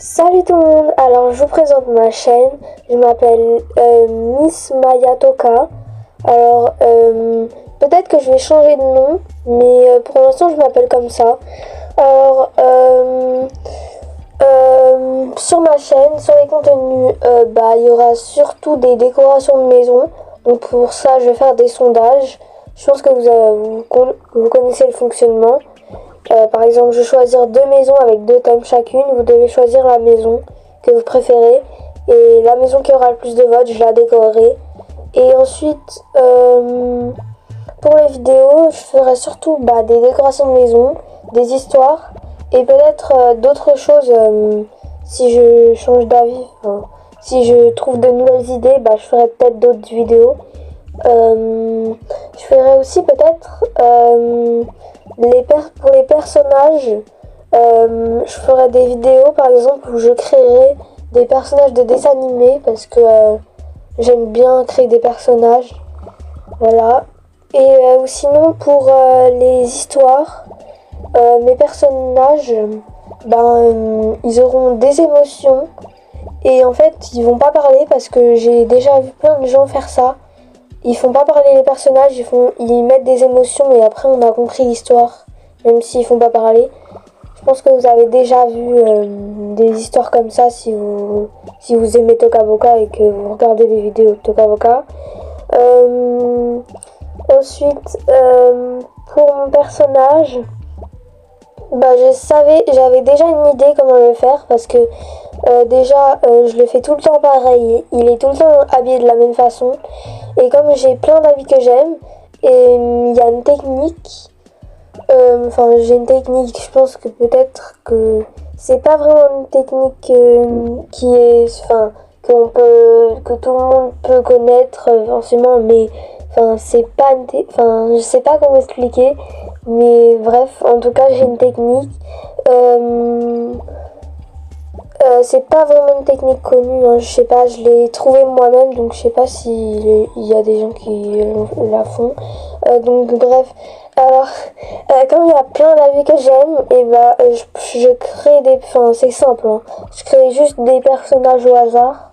Salut tout le monde, alors je vous présente ma chaîne, je m'appelle Miss Maya Toka. Alors peut-être que je vais changer de nom, mais pour l'instant je m'appelle comme ça. Alors sur ma chaîne, sur les contenus, il y aura surtout des décorations de maison. Donc pour ça je vais faire des sondages. Je pense que vous connaissez le fonctionnement. Par exemple, je vais choisir deux maisons avec deux thèmes chacune. Vous devez choisir la maison que vous préférez. Et la maison qui aura le plus de votes, je la décorerai. Et ensuite, pour les vidéos, je ferai surtout des décorations de maison, des histoires. Et peut-être d'autres choses si je change d'avis. Si je trouve de nouvelles idées, je ferai peut-être d'autres vidéos. Je ferai aussi peut-être... pour les personnages, je ferai des vidéos par exemple où je créerai des personnages de dessins animés parce que j'aime bien créer des personnages. Voilà. Et ou sinon pour les histoires, mes personnages, ils auront des émotions et en fait ils vont pas parler parce que j'ai déjà vu plein de gens faire ça. Ils font pas parler les personnages, ils mettent des émotions et après on a compris l'histoire, même s'ils font pas parler. Je pense que vous avez déjà vu des histoires comme ça si vous aimez Toca Boca et que vous regardez des vidéos de Toca Boca. Ensuite, pour mon personnage, j'avais déjà une idée comment le faire parce que je le fais tout le temps pareil. Il est tout le temps habillé de la même façon. Et comme j'ai plein d'habits que j'aime, et il y a une technique, j'ai une technique, je pense que peut-être que c'est pas vraiment une technique que tout le monde peut connaître forcément, mais c'est pas je sais pas comment expliquer, mais bref, en tout cas j'ai une technique. C'est pas vraiment une technique connue, hein, je sais pas, je l'ai trouvée moi-même, donc je sais pas si il y a des gens qui la font. Donc bref, alors comme il y a plein d'avis que j'aime, et je crée c'est simple, hein, je crée juste des personnages au hasard,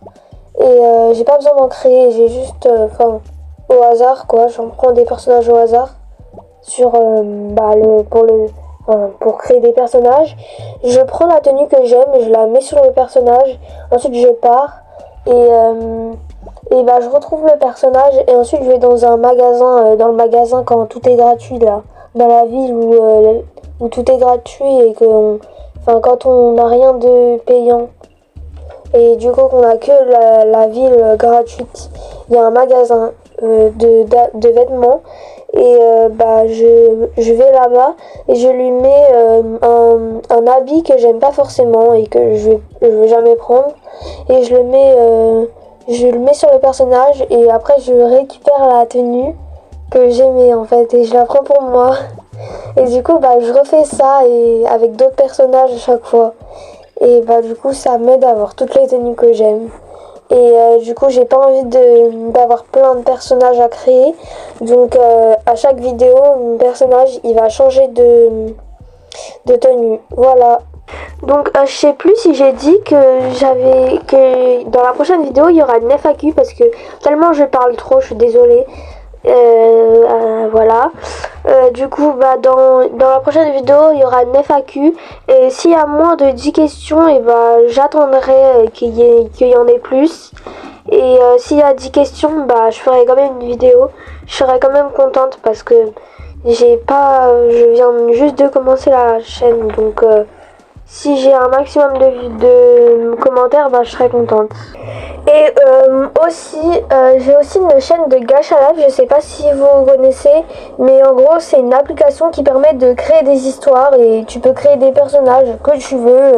et j'ai pas besoin d'en créer, j'ai juste, au hasard quoi, j'en prends des personnages au hasard sur pour créer des personnages. Je prends la tenue que j'aime et je la mets sur le personnage. Ensuite je pars et je retrouve le personnage et ensuite je vais dans un magasin, dans le magasin quand tout est gratuit là, dans la ville où tout est gratuit et quand on n'a rien de payant. Et du coup qu'on a que la ville gratuite, il y a un magasin de vêtements. Et je vais là-bas et je lui mets un habit que j'aime pas forcément et que je vais jamais prendre, et je le mets sur le personnage et après je récupère la tenue que j'aimais en fait et je la prends pour moi. Et du coup je refais ça et avec d'autres personnages à chaque fois, et du coup ça m'aide à avoir toutes les tenues que j'aime. Et du coup j'ai pas envie d'avoir plein de personnages à créer, donc à chaque vidéo mon personnage il va changer de tenue. Voilà. Donc je sais plus si j'ai dit que dans la prochaine vidéo il y aura une FAQ parce que tellement je parle trop, je suis désolée. Voilà. Du coup dans la prochaine vidéo il y aura une FAQ, et s'il y a moins de 10 questions, et j'attendrai qu'il y en ait plus, et s'il y a 10 questions je ferai quand même une vidéo. Je serai quand même contente parce que je viens juste de commencer la chaîne, donc si j'ai un maximum de commentaires, je serai contente. Et aussi, j'ai aussi une chaîne de Gacha Life, je sais pas si vous connaissez, mais en gros c'est une application qui permet de créer des histoires et tu peux créer des personnages que tu veux,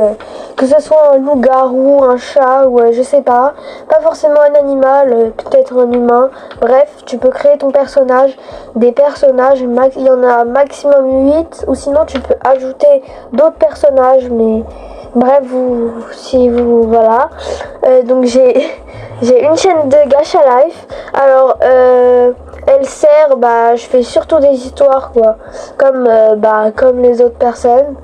que ce soit un loup-garou, un chat ou je sais pas forcément un animal, peut-être un humain, bref, tu peux créer ton personnage, des personnages, il y en a maximum 8, ou sinon tu peux ajouter d'autres personnages, mais bref, voilà. Donc j'ai une chaîne de Gacha Life. Alors elle sert, je fais surtout des histoires quoi, comme les autres personnes.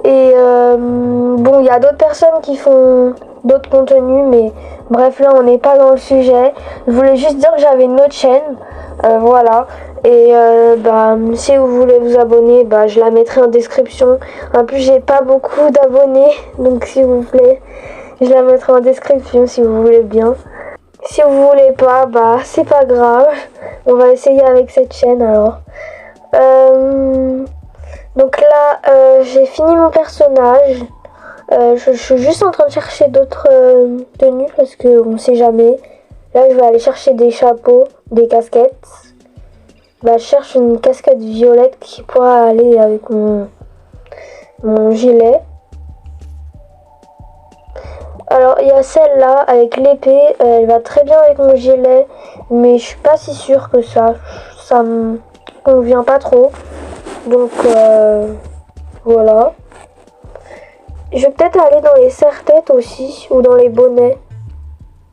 Et bon, il y a d'autres personnes qui font d'autres contenus, mais bref, là on n'est pas dans le sujet. Je voulais juste dire que j'avais une autre chaîne, voilà. Et bah, si vous voulez vous abonner, bah, je la mettrai en description. En plus, j'ai pas beaucoup d'abonnés, donc s'il vous plaît, je la mettrai en description si vous voulez bien. Si vous voulez pas, bah c'est pas grave. On va essayer avec cette chaîne alors. Donc là, j'ai fini mon personnage. Je suis juste en train de chercher d'autres tenues parce qu'on sait jamais. Là, je vais aller chercher des chapeaux, des casquettes. Bah, je cherche une casquette violette qui pourra aller avec mon gilet. Alors, il y a celle-là avec l'épée. Elle va très bien avec mon gilet. Mais je suis pas si sûre que ça me convient pas trop. Donc, voilà. Je vais peut-être aller dans les serre-têtes aussi. Ou dans les bonnets.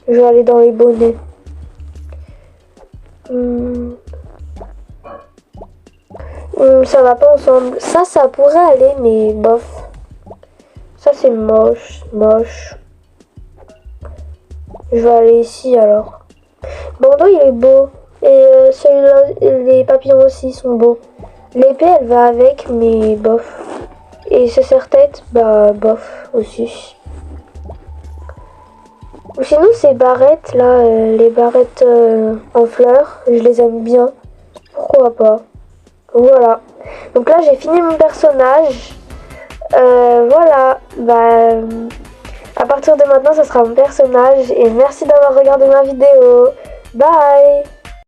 Je vais aller dans les bonnets. Ça va pas ensemble. Ça pourrait aller, mais bof. Ça, c'est moche. Moche. Je vais aller ici, alors. Bandeau, il est beau. Et celui-là, les papillons aussi sont beaux. L'épée, elle va avec, mais bof. Et ce serre-tête, bah, bof aussi. Ou sinon, ces barrettes, là, les barrettes en fleurs, je les aime bien. Pourquoi pas? Voilà. Donc là, j'ai fini mon personnage. Voilà. Bah, à partir de maintenant, ça sera mon personnage. Et merci d'avoir regardé ma vidéo. Bye!